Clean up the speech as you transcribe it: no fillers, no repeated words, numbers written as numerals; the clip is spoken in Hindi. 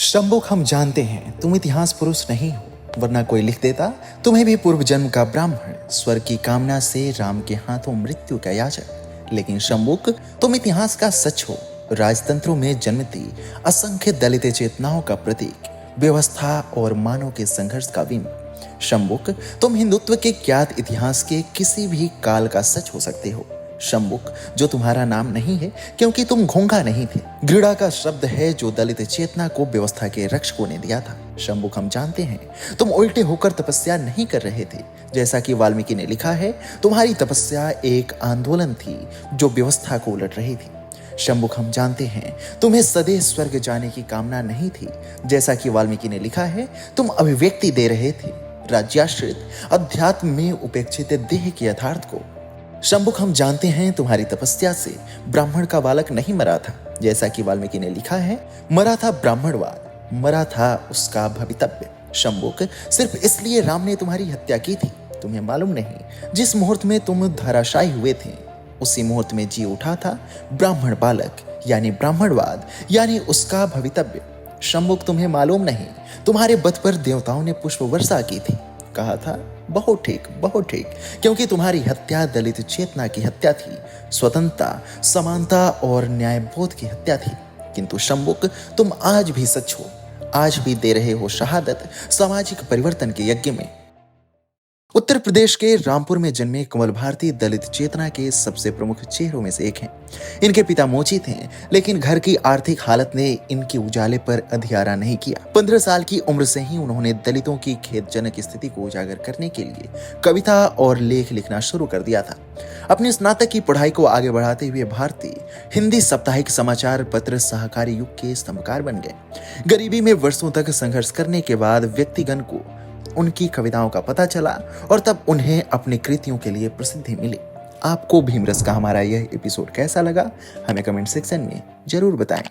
शंबुक, हम जानते हैं तुम इतिहास पुरुष नहीं हो, वरना कोई लिख देता तुम्हें भी पूर्व जन्म का ब्राह्मण, स्वर्ग की कामना से राम के हाथों मृत्यु का याचक। लेकिन शंबुक, तुम इतिहास का सच हो, राजतंत्रों में जन्मती असंख्य दलित चेतनाओं का प्रतीक, व्यवस्था और मानव के संघर्ष का बिंब। शंबुक, तुम हिंदुत्व के ज्ञात इतिहास के किसी भी काल का सच हो सकते हो। शंबुक, जो तुम्हारा नाम नहीं है क्योंकि तुम घोंघा नहीं थे, घृणा का शब्द है जो दलित चेतना को व्यवस्था के रक्षकों ने दिया था। शंबुक, हम जानते हैं तुम उल्टे होकर तपस्या नहीं कर रहे थे, जैसा कि वाल्मीकि ने लिखा है, तुम्हारी तपस्या एक आंदोलन थी जो व्यवस्था को उलट रही थी। शंबुक, हम जानते हैं तुम्हें सदैव स्वर्ग जाने की कामना नहीं थी, जैसा कि वाल्मीकि ने लिखा है, तुम अभिव्यक्ति दे रहे थे राज्याश्रित अध्यात्म में उपेक्षित देह के यथार्थ को। शंबुक, हम जानते हैं तुम्हारी तपस्या से ब्राह्मण का बालक नहीं मरा था, जैसा कि वाल्मीकि ने लिखा है, मरा था ब्राह्मणवाद, मरा था उसका भवितव्य। शंबुक, सिर्फ इसलिए राम ने तुम्हारी हत्या की थी, तुम्हें मालूम नहीं जिस मुहूर्त में तुम धराशायी हुए थे उसी मुहूर्त में जी उठा था ब्राह्मण बालक, यानी ब्राह्मणवाद, यानी उसका भवितव्य। शंबुक, तुम्हें मालूम नहीं तुम्हारे बत पर देवताओं ने पुष्प वर्षा की थी, कहा था बहुत ठीक, क्योंकि तुम्हारी हत्या दलित चेतना की हत्या थी, स्वतंत्रता, समानता और न्यायबोध की हत्या थी। किंतु शंबुक, तुम आज भी सच हो, आज भी दे रहे हो शहादत सामाजिक परिवर्तन के यज्ञ में। उत्तर प्रदेश के रामपुर में जन्मे कमल भारती दलित चेतना के सबसे प्रमुख चेहरों में से एक हैं। इनके पिता मोची थे, लेकिन घर की आर्थिक हालत ने इनके उजाले पर अधियारा नहीं किया। 15 साल की उम्र से ही उन्होंने दलितों की खेदजनक स्थिति को उजागर करने के लिए कविता और लेख लिखना शुरू कर दिया था। अपनी स्नातक की पढ़ाई को आगे बढ़ाते हुए भारती हिंदी साप्ताहिक समाचार पत्र सहकारी युग के स्तंभकार बन गए। गरीबी में वर्षों तक संघर्ष करने के बाद व्यक्तिगण को उनकी कविताओं का पता चला और तब उन्हें अपनी कृतियों के लिए प्रसिद्धि मिली। आपको भीमरस का हमारा यह एपिसोड कैसा लगा, हमें कमेंट सेक्शन में जरूर बताएं।